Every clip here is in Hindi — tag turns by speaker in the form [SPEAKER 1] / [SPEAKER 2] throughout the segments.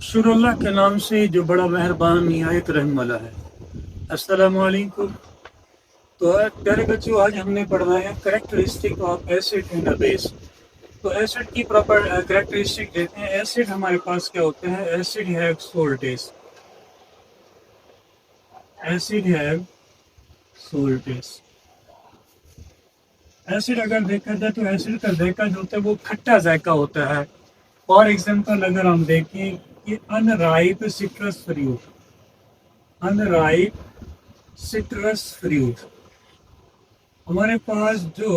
[SPEAKER 1] शुरू अल्लाह के नाम से जो बड़ा मेहरबान निहायत रहम वाला है। अस्सलामु अलैकुम। तो प्यारे बच्चों, आज हमने पढ़ना है characteristic of acid in a base. तो एसिड की प्रॉपर करेक्टरिस्टिक देखते हैं। एसिड हमारे पास क्या होते हैं? Acid have salt taste. Acid have salt taste. Acid अगर देखा जाए तो एसिड का जायका जो होता है वो खट्टा जायका होता है। फॉर एग्जाम्पल अगर हम देखें कि unripe citrus fruit, unripe citrus fruit, हमारे पास जो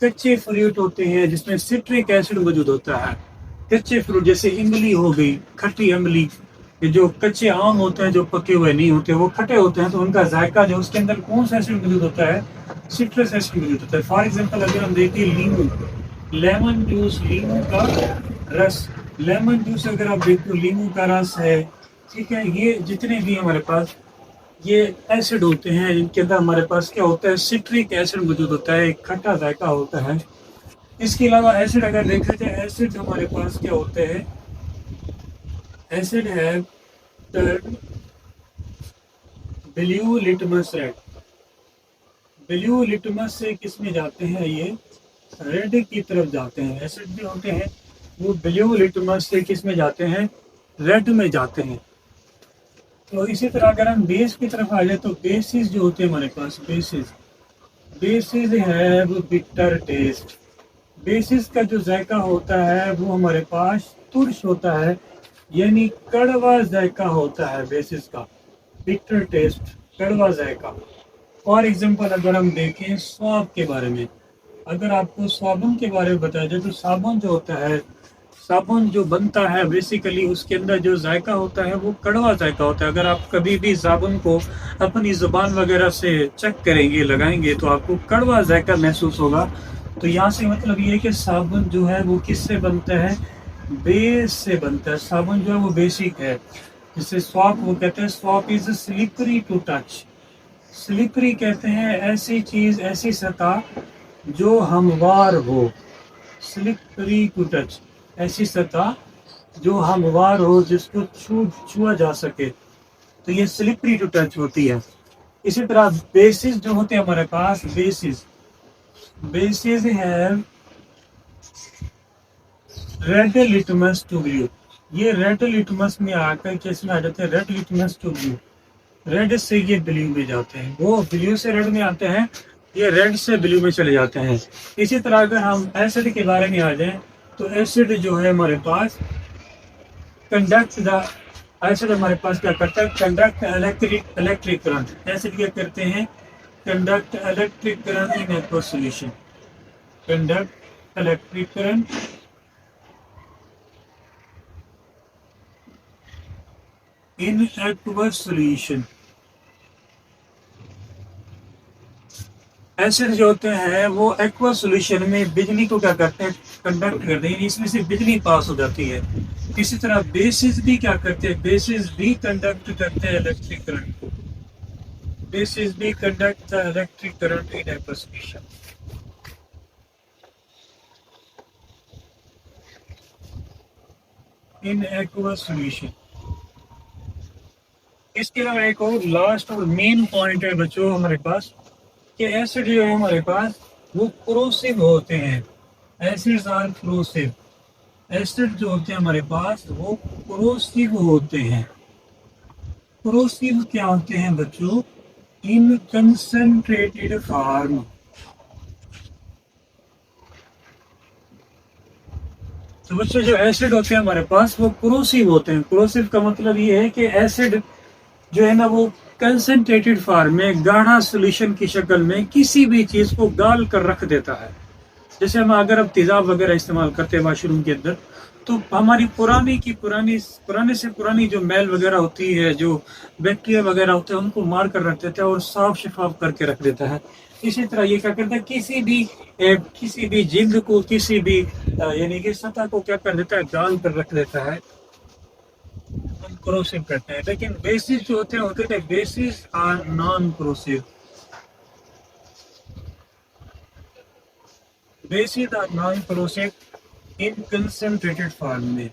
[SPEAKER 1] कच्चे फ्रूट होते हैं जिसमें सिट्रिक एसिड मौजूद होता है। कच्चे फ्रूट जैसे इमली हो गई, खट्टी इमली। ये जो कच्चे आम होते हैं जो पके हुए नहीं होते, वो खट्टे होते हैं, तो उनका जायका जो उसके अंदर कौन सा एसिड मौजूद होता है? सिट्रस एसिड मौजूद होता है। फॉर एग्जाम्पल अगर हम देखें लीमू, लेमन जूस, लीमू का रस, लेमन जूस अगर आप देखो लीमू का रस है, ठीक है। ये जितने भी हमारे पास ये एसिड होते हैं इनके अंदर हमारे पास क्या होता है? सिट्रिक एसिड मौजूद होता है, एक खट्टा जायका होता है। इसके अलावा एसिड अगर देखा जाए, एसिड हमारे पास क्या होते हैं? एसिड है blue litmus red. Blue litmus से किस में जाते हैं? ये रेड की तरफ जाते हैं। एसिड भी होते हैं वो ब्लू लिटमस से किस में जाते हैं? रेड में जाते हैं। तो इसी तरह अगर हम बेस की तरफ आ जाए तो बेसिस जो होते हैं हमारे पास, bases, bases have bitter taste. Bases का जो जायका होता है वो हमारे पास तुर्श होता है, यानी कड़वा जायका होता है बेसिस का। बिटर टेस्ट, कड़वा जायका। फॉर एग्जाम्पल अगर हम देखें स्वाब के बारे में, अगर आपको साबुन के बारे में बताया जाए तो साबुन जो होता है, साबुन जो बनता है बेसिकली उसके अंदर जो जायका होता है वो कड़वा जायका होता है। अगर आप कभी भी साबुन को अपनी जुबान वगैरह से चेक करेंगे, लगाएंगे, तो आपको कड़वा जायका महसूस होगा। तो यहाँ से मतलब ये है कि साबुन जो है वो किससे बनता है? बेस से बनता है। साबुन जो है वो बेसिक है। जिसे स्वाप वो कहते हैं, soap is slippery to touch. Slippery कहते हैं ऐसी चीज, ऐसी सतह जो हमवार हो। स्लिपरी टू टच, ऐसी सतह जो हमवार हो, जिसको छुआ जा सके, तो ये स्लिपरी टू टच होती है। इसी तरह बेसिस जो होते हैं हमारे पास, बेसिस, बेसिस है रेड लिटमस टू ब्लू। ये रेड लिटमस में आकर किस में आ जाते हैं? Red litmus to blue. Red से ये ब्लू में जाते हैं, वो ब्लू से रेड में आते हैं, ये रेड से ब्लू में चले जाते हैं। इसी तरह अगर हम एसिड के बारे में आ जाएं तो एसिड जो है हमारे पास कंडक्ट द, एसिड हमारे पास क्या करता है? Conduct electric current. एसिड क्या करते हैं? Conduct electric current in aqueous solution. Conduct electric current in aqueous solution. Acid जो होते हैं वो एक्वा सॉल्यूशन में बिजली को क्या करते हैं? कंडक्ट करते हैं, इसमें से बिजली पास हो जाती है। इसी तरह बेसिस भी क्या करते हैं? बेसिस भी कंडक्ट करते हैं इलेक्ट्रिक करंट को। बेसिस भी conduct the electric current in aqua solution. In aqua solution. इसके अलावा एक और लास्ट और मेन पॉइंट है बच्चों हमारे पास, कि एसिड जो है हमारे पास वो कोरोसिव होते हैं। Acids are corrosive. एसिड जो होते हैं हमारे पास वो कोरोसिव होते हैं। कोरोसिव क्या होते हैं बच्चों? इन कंसंट्रेटेड फॉर्म। तो बच्चों जो एसिड होते हैं हमारे पास वो कोरोसिव होते हैं। कोरोसिव का मतलब ये है कि एसिड जो है ना वो कंसंट्रेटेड फॉर्म में, गाढ़ा सोल्यूशन की शक्ल में किसी भी चीज को गाल कर रख देता है। जैसे हम अगर अब तेजाब वगैरह इस्तेमाल करते हैं वाशरूम के अंदर, तो हमारी पुरानी की पुरानी, पुराने से पुरानी जो मैल वगैरह होती है, जो बैक्टीरिया वगैरह होते हैं, उनको मार कर रख देता है और साफ शफाफ करके रख देता है। इसी तरह ये क्या करता है? किसी भी जिल्द को, किसी भी यानी कि सतह को क्या कर देता है? गाल कर रख देता है। हम क्रोसिव करते हैं। लेकिन बेसिस जो होते हैं bases are non corrosive. Bases are non corrosive in concentrated form में।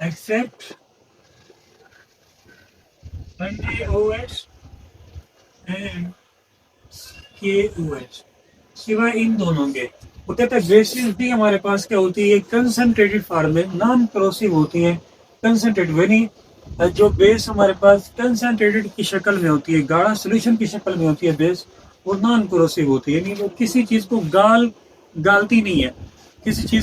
[SPEAKER 1] एक्सेप्ट NaOH एंड KOH, सिवाय इन दोनों के। वो कहते हैं बेसिस भी हमारे पास क्या होती है, कंसंट्रेटेड फॉर्म में, नॉन करोसिव होती है। कंसंट्रेटेड यानी जो बेस हमारे पास कंसंट्रेटेड की शक्ल में होती है, गाढ़ा सोल्यूशन की शक्ल में होती है बेस, वो नॉन करोसिव होती है, यानी वो किसी चीज को गालती नहीं है, किसी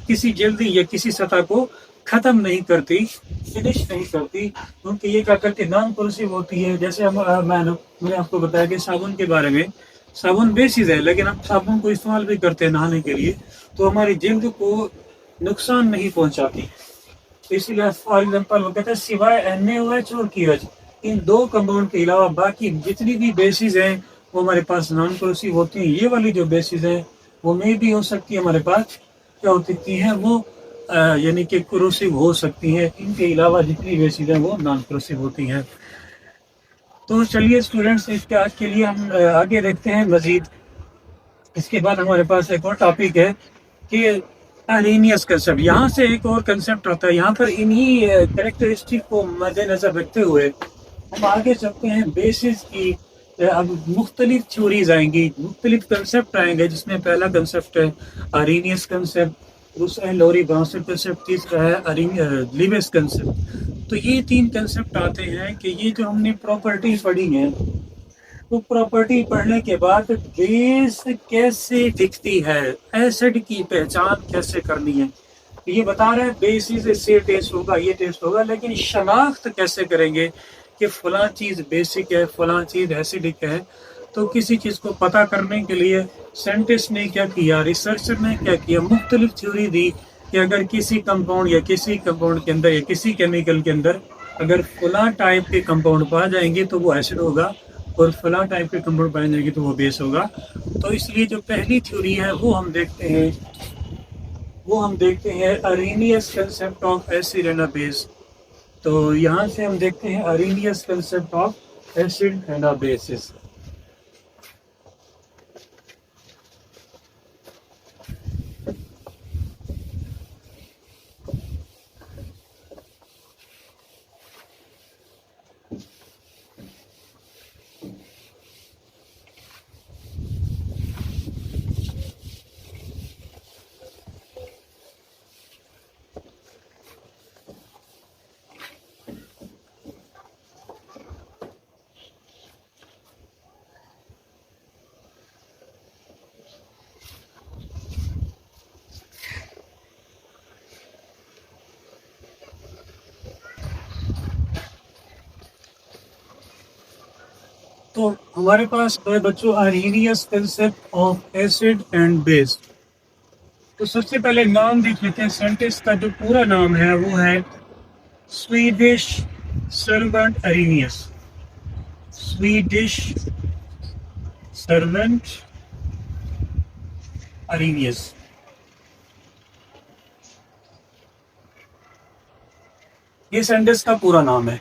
[SPEAKER 1] किसी जल्दी या किसी सतह को खत्म नहीं करती, फिनिश नहीं करती, क्योंकि ये क्या करती है, नॉन करोसिव होती है। जैसे मैंने आपको बताया कि साबुन के बारे में, साबुन बेसिस है, लेकिन हम साबुन को इस्तेमाल भी करते हैं नहाने के लिए, तो हमारी जल्द को नुकसान नहीं पहुंचाती। तो इसीलिए फॉर एग्जाम्पल वो कहते हैं सिवाय NaOH और KOH, इन दो कंपाउंड के अलावा बाकी जितनी भी बेसिस हैं वो हमारे पास नॉन करोसिव होती हैं। ये वाली जो बेसिस है वो मे भी हो सकती है हमारे पास क्या हो सकती है, वो यानी कि करोसिव हो सकती है। इनके अलावा जितनी बेसिस हैं वो नॉन करोसिव होती हैं। तो चलिए स्टूडेंट्स, इसके आज के लिए हम आगे देखते हैं मजीद। इसके बाद हमारे पास एक और टॉपिक है कि अरेनियस कंसेप्ट। यहाँ से एक और कंसेप्ट आता है, यहाँ पर इन्हीं कैरेक्टरिस्टिक को मद्देनजर रखते हुए हम आगे चलते हैं बेसिस की। अब मुख्तलिफ थ्योरीज आएंगी, मुख्तलिफ कंसेप्ट आएंगे, जिसमें पहला कंसेप्ट है अरेनियस कंसेप्ट, दूसरा है लोरी ब्राउसन कंसेप्ट, तीसरा है लीबेस कंसेप्ट। तो ये तीन कंसेप्ट आते हैं कि ये जो हमने प्रॉपर्टी पढ़ी है, तो प्रॉपर्टी पढ़ने के बाद बेस कैसे दिखती है, एसिड की पहचान कैसे करनी है, ये बता रहे हैं बेसिस से टेस्ट होगा, ये टेस्ट होगा, लेकिन शनाख्त कैसे करेंगे कि फलां चीज बेसिक है, फलां चीज एसिडिक है। तो किसी चीज को पता करने के लिए साइंटिस्ट ने क्या किया, रिसर्चर ने क्या किया, मुख्तलिफ थ्योरी दी कि अगर किसी कंपाउंड या किसी कंपाउंड के अंदर या किसी केमिकल के अंदर अगर फलां टाइप के कंपाउंड पा जाएंगे तो वो एसिड होगा, और फलां टाइप के कंपाउंड पाए जाएंगे तो वो बेस होगा। तो इसलिए जो पहली थ्योरी है वो हम देखते हैं Arrhenius concept of acid and a base. तो यहाँ से हम देखते हैं Arrhenius concept of acid and a basis. तो हमारे पास है बच्चों Arrhenius concept of acid and base. तो सबसे पहले नाम देख लेते हैं, साइंटिस्ट का जो पूरा नाम है वो है Swedish servant Arrhenius, Swedish servant Arrhenius. ये साइंटिस्ट का पूरा नाम है।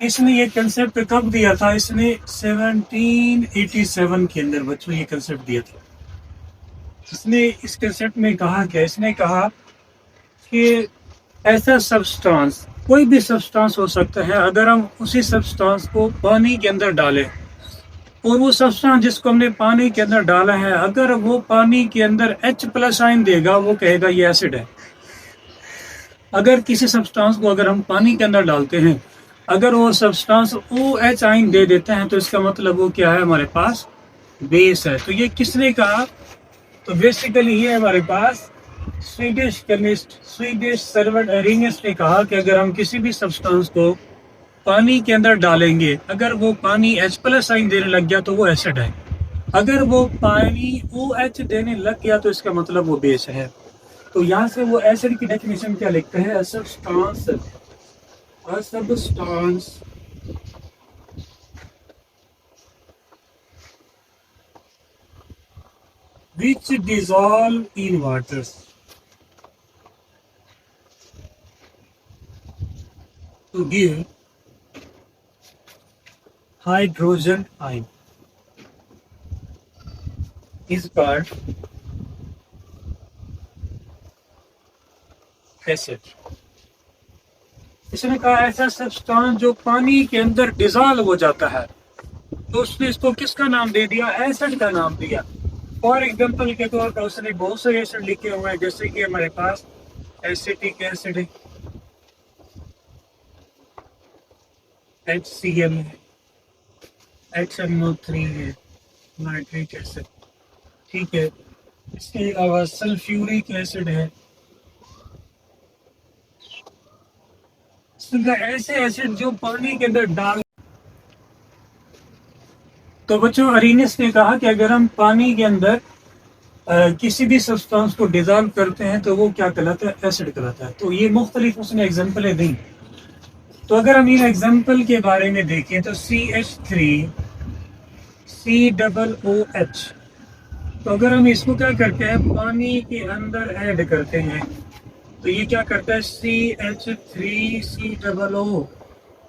[SPEAKER 1] इसने ये कंसेप्ट कब दिया था, इसने 1787 के अंदर बच्चों ये कंसेप्ट दिया था। इसने इस कंसेप्ट में कहा क्या, इसने कहा कि ऐसा सब्सटेंस, कोई भी सब्सटेंस हो सकता है, अगर हम उसी सब्सटेंस को पानी के अंदर डालें और वो सब्सटेंस जिसको हमने पानी के अंदर डाला है अगर वो पानी के अंदर H+ आयन देगा, वो कहेगा ये एसिड है। अगर किसी सब्सटेंस को अगर हम पानी के अंदर डालते हैं, अगर वो सब्सटेंस OH आयन दे देते हैं, तो इसका मतलब वो क्या है, हमारे पास बेस है। तो ये किसने कहा, तो बेसिकली ये हमारे पास Swedish chemist, Swedish servant Arrhenius ने कहा कि अगर हम किसी भी सब्सटेंस को पानी के अंदर डालेंगे, अगर वो पानी H+ आयन देने लग गया तो वो एसिड है, अगर वो पानी OH देने लग गया तो इसका मतलब वो बेस है। तो यहाँ से वो एसिड की डेफिनेशन क्या लिखते हैं, a substance which dissolve in water to give hydrogen ion is called acid. इसने कहा ऐसा सब्सटेंस जो पानी के अंदर डिजॉल्व हो जाता है, तो उसने इसको किसका नाम दे दिया? एसिड का नाम दिया। फॉर एग्जांपल के तौर पर उसने बहुत सारे एसिड लिखे हुए हैं, जैसे कि हमारे पास एसिटिक एसिड है, HCl है, HNO3 है, नाइट्रिक एसिड, ठीक है। इसके अलावा सल्फ्यूरिक एसिड है। ऐसे एसिड जो पानी के अंदर डाल, तो बच्चों अरीनियस ने कहा कि अगर हम पानी के अंदर किसी भी सब्सटेंस को डिजॉल्व करते हैं तो वो क्या कहलाता है? एसिड कहलाता है। तो ये मुख्तलिफ उसने एग्जाम्पलें दी। तो अगर हम इन एग्जाम्पल के बारे में देखें तो CH3 COOH, तो अगर हम इसको क्या करते हैं पानी के अंदर ऐड करते हैं तो ये क्या करता है? CH3COO,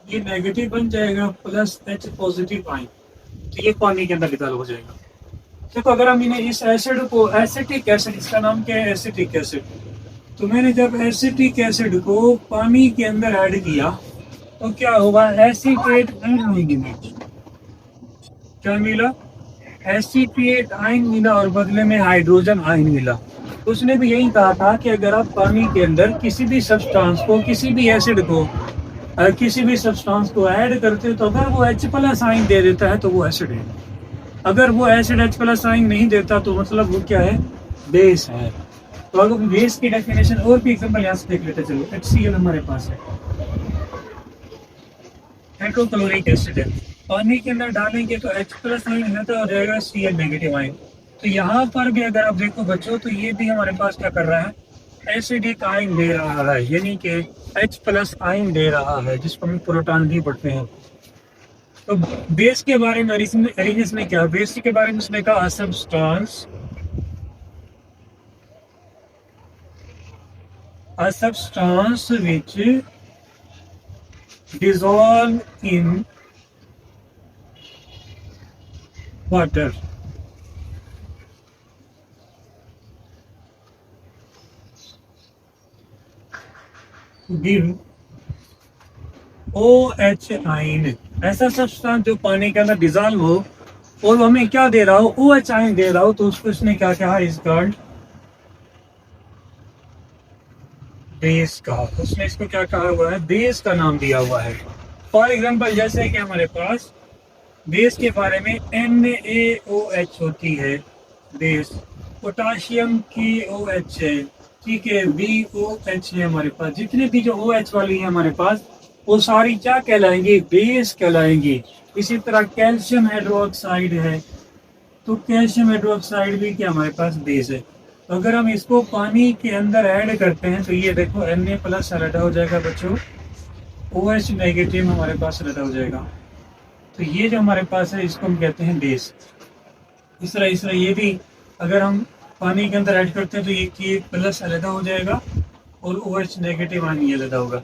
[SPEAKER 1] ये नेगेटिव बन जाएगा प्लस H पॉजिटिव आयन, तो ये पानी के अंदर डिजॉल्व हो जाएगा। देखो अगर हम इन्हें इस एसिड को एसिटिक एसिड, इसका नाम क्या है? Acetic acid. तो मैंने जब एसिटिक एसिड को पानी के अंदर ऐड किया तो क्या हुआ? एसिटेट आयन, क्या मिला? एसिटेट आयन मिला और बदले में हाइड्रोजन आयन मिला। उसने भी यही कहा था कि अगर आप पानी के अंदर किसी भी सब्सटेंस को, किसी भी एसिड को, किसी भी सब्सटेंस को ऐड करते हो तो अगर वो H प्लस आयन दे देता है तो वो एसिड है। अगर वो एसिड H प्लस आयन नहीं देता तो मतलब वो क्या है? बेस है। तो अगर बेस की डेफिनेशन और भी एग्जांपल यहाँ से देख लेते चलो। HCl हमारे पास है, हाइड्रोक्लोरिक एसिड है, पानी के अंदर डालेंगे तो H प्लस आयन है तो हो जाएगा Cl नेगेटिव आयन। तो यहाँ पर भी अगर आप देखो बच्चों तो ये भी हमारे पास क्या कर रहा है? एसिडिक आयन दे रहा है, यानी कि H प्लस आयन दे रहा है, जिसको हम प्रोटॉन भी पढ़ते हैं। तो बेस के बारे में अरीनियस ने क्या? बेस के बारे में उसने कहा substance, a substance which dissolve in water. Give OH ion, ऐसा सब्सटेंस जो पानी के अंदर डिजॉल्व हो और वो हमें क्या दे रहा हो? OH आयन दे रहा हो, तो उसको इसने क्या कहा? इज कॉल्ड बेस कहा। उसने इसको क्या कहा हुआ है? बेस का नाम दिया हुआ है। फॉर एग्जांपल जैसे कि हमारे पास बेस के बारे में NaOH होती है बेस, पोटाशियम KOH है, ठीक है, BOH है हमारे पास। जितने भी जो OH वाली है हमारे पास वो सारी क्या कहलाएंगी? बेस कहलाएंगी। इसी तरह कैल्शियम हाइड्रोक्साइड है, तो कैल्शियम हाइड्रोक्साइड भी क्या हमारे पास? बेस है। तो अगर हम इसको पानी के अंदर ऐड करते हैं तो ये देखो Na प्लस अलग हो जाएगा बच्चों, OH नेगेटिव हमारे पास अलग हो जाएगा। तो ये जो हमारे पास है इसको हम कहते हैं बेस। इस तरह ये भी अगर हम पानी के अंदर ऐड करते हैं तो ये K प्लस अलग हो जाएगा और OH नेगेटिव आयन ये अलग होगा।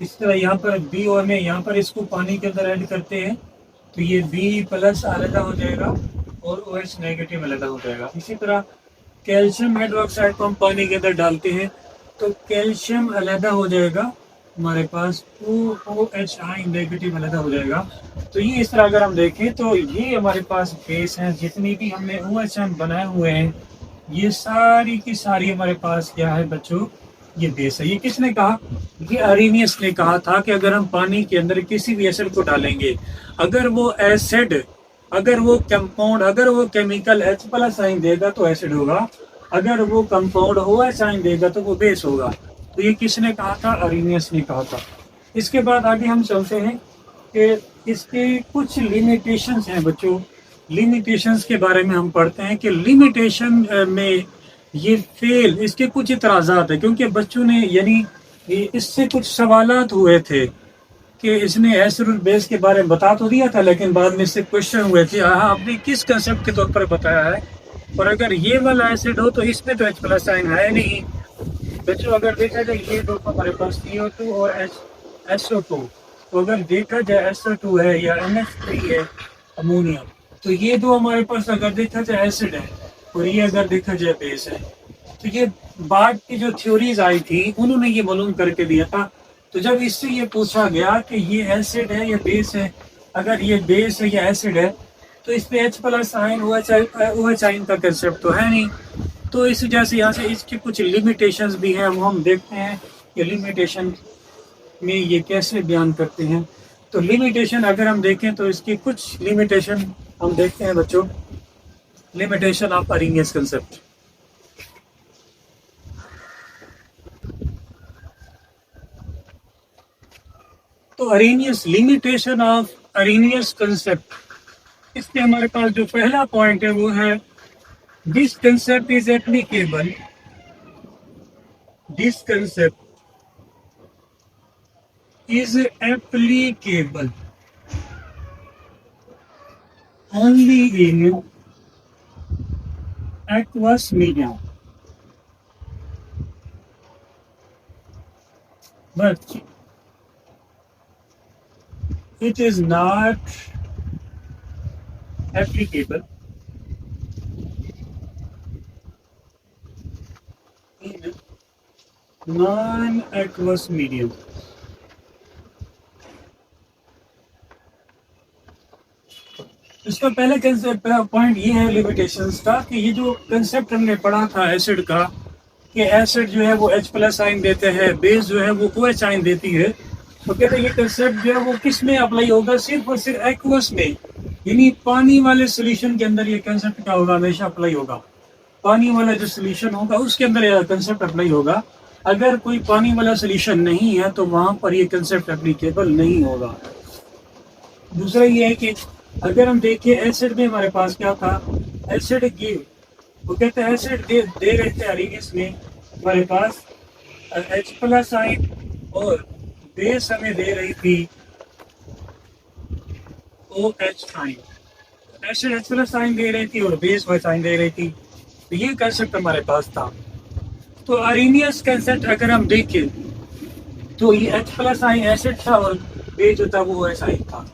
[SPEAKER 1] इस तरह यहाँ पर B और में यहाँ पर इसको पानी के अंदर ऐड करते हैं तो ये B प्लस अलग हो जाएगा और OH नेगेटिव अलग हो जाएगा। इसी तरह कैल्शियम हाइड्रोक्साइड को हम पानी के अंदर डालते हैं तो कैल्शियम अलग हो जाएगा हमारे पास, OH आयन नेगेटिव अलग हो जाएगा। तो ये इस तरह अगर हम देखें तो ये हमारे पास बेस हैं। जितनी भी हमने OH आयन बनाए हुए हैं ये सारी की सारी हमारे पास क्या है बच्चों? ये बेस है। ये किसने कहा? ये अरीनियस ने कहा था कि अगर हम पानी के अंदर किसी भी एसिड को डालेंगे, अगर वो एसिड, अगर वो कंपाउंड, अगर वो केमिकल H प्लस आयन देगा तो एसिड होगा, अगर वो कंपाउंड OH आयन देगा तो वो बेस होगा। तो ये किसने कहा था? अरीनियस ने कहा था। इसके बाद आगे हम चलते हैं कि इसके कुछ लिमिटेशंस हैं बच्चों। लिमिटेशंस के बारे में हम पढ़ते हैं कि लिमिटेशन में ये फेल, इसके कुछ इतराज़ात है, क्योंकि बच्चों ने यानी इससे कुछ सवालात हुए थे कि इसने एसिड और बेस के बारे में बता तो दिया था लेकिन बाद में इससे क्वेश्चन हुए थे, हाँ आपने किस कंसेप्ट के तौर पर बताया है, और अगर ये वाला एसिड हो तो इसमें तो H प्लस आयन है नहीं। बच्चों अगर देखा जाए ये दो हमारे पास CO2 और SO2, तो अगर देखा जाए SO2 है या NH3 है अमोनिया, तो ये दो हमारे पास अगर देखा जाए एसिड है और ये अगर देखा जाए बेस है। तो ये बाद की जो थ्योरीज आई थी उन्होंने ये मालूम करके दिया था तो जब इससे ये पूछा गया कि ये एसिड है या बेस है, अगर ये बेस है या एसिड है तो इस पे H plus ion OH ion का कंसेप्ट तो है नहीं। तो इस वजह से यहाँ से इसकी कुछ लिमिटेशंस भी हैं, वो हम देखते हैं कि लिमिटेशन में ये कैसे बयान करते हैं। तो लिमिटेशन अगर हम देखें तो इसकी कुछ लिमिटेशन हम देखते हैं बच्चों। Limitation of Arrhenius concept. तो Arrhenius, limitation of Arrhenius concept, इसमें हमारे पास जो पहला पॉइंट है वो है this concept is applicable, this concept is applicable only in aqueous medium, but it is not applicable in non-aqueous medium. इसका पहले कंसेप्ट पॉइंट ये है लिमिटेशंस का कि ये जो कंसेप्ट हमने पढ़ा था एसिड का कि एसिड जो है वो H प्लस आयन देते हैं, बेस जो है वो OH आयन देती है, तो कहते हैं ये कंसेप्ट जो है वो किस में अप्लाई होगा, सिर्फ और सिर्फ एक्वस में, यानी पानी वाले सोल्यूशन के अंदर ये कंसेप्ट क्या होगा, हमेशा अप्लाई होगा। पानी वाला जो सोल्यूशन होगा उसके अंदर ये कंसेप्ट अप्लाई होगा। अगर कोई पानी वाला सोल्यूशन नहीं है तो वहां पर ये कंसेप्ट एप्लीकेबल नहीं होगा। दूसरा ये है कि अगर हम देखिए एसिड में हमारे पास क्या था, एसिड गिव, वो कहते हैं एसिड दे रहे थे अरेनियस में हमारे पास H प्लस आयन और बेस हमें दे रही थी OH ion. Acid H plus ion दे रही थी और बेस OH आयन दे रही थी, तो ये कंसेप्ट हमारे पास था। तो अरेनियस कंसेप्ट अगर हम देखें तो ये H प्लस आयन एसिड था और बेस जो था वो OH आयन था।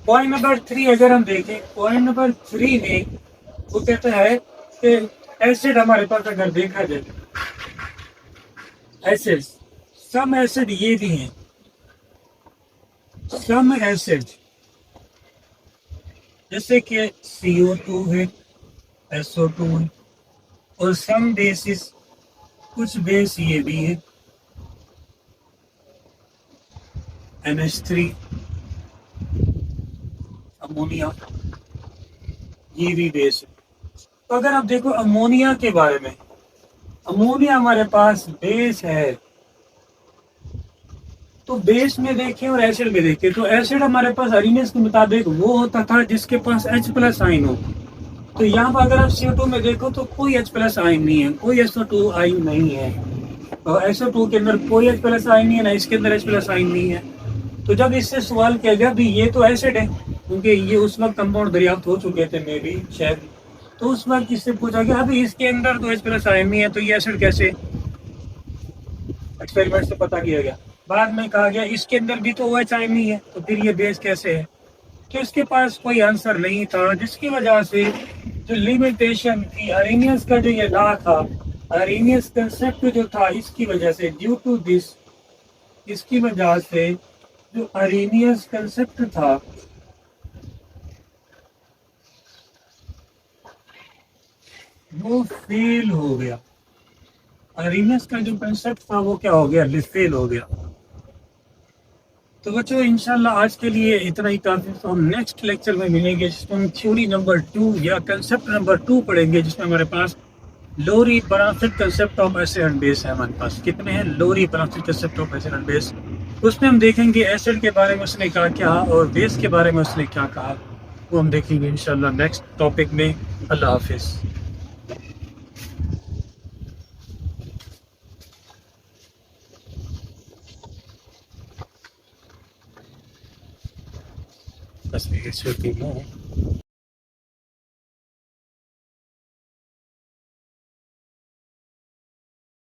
[SPEAKER 1] पॉइंट नंबर 3 अगर हम देखें, पॉइंट नंबर 3 में वो कहता है कि एसिड हमारे पास अगर देखा जाए, एसिड, सम एसिड ये भी हैं, सम एसिड जैसे कि CO2 है, SO2 है, और सम बेसिस, कुछ बेस ये भी है, NH3, अमोनिया, ये भी बेस है। तो अगर आप देखो अमोनिया के बारे में, अमोनिया हमारे पास बेस है, तो बेस में देखें और एसिड में देखें तो एसिड हमारे पास अरेनियस के मुताबिक वो होता था जिसके पास H प्लस आयन हो। तो यहाँ पर अगर आप CO2 में देखो तो कोई H प्लस आयन नहीं है, कोई SO2 आयन नहीं है, और SO2 के अंदर कोई H प्लस आयन नहीं है, ना इसके अंदर H प्लस आयन नहीं है। तो जब इससे सवाल किया गया भी ये तो एसिड है, क्योंकि ये उस वक्त कंपाउंड दरियाफ्त हो चुके थे मे बी शायद, तो उस वक्त इससे पूछा गया अभी इसके अंदर तो H प्लस आयन नहीं है तो ये एसिड कैसे, एक्सपेरिमेंट से पता किया गया। बाद में कहा गया इसके अंदर भी तो OH आयन नहीं है तो फिर ये बेस कैसे है। तो इसके पास कोई आंसर नहीं था, जिसकी वजह से जो लिमिटेशन थी अरेनियस का, जो ये लॉ था, अरेनियस कंसेप्ट जो था, इसकी वजह से, ड्यू टू दिस, इसकी वजह से जो अरेनियस कंसेप्ट था वो फेल हो गया। अरेनियस का जो कंसेप्ट था वो क्या हो गया, फेल हो गया। तो बच्चों इंशाल्लाह आज के लिए इतना ही काफी। तो हम नेक्स्ट लेक्चर में मिलेंगे जिसमें हम थ्योरी नंबर 2 या कंसेप्ट नंबर 2 पढ़ेंगे, जिसमें हमारे पास लोरी बनाफिट concept of acid and base है। हमारे पास कितने हैं, लोरी बनाफिट concept of acid and base. उसमें हम देखेंगे एसिड के बारे में उसने कहा क्या और बेस के बारे में उसने क्या कहा, वो हम देखेंगे इंशाल्लाह नेक्स्ट टॉपिक में। अल्लाह हाफिज़। That's the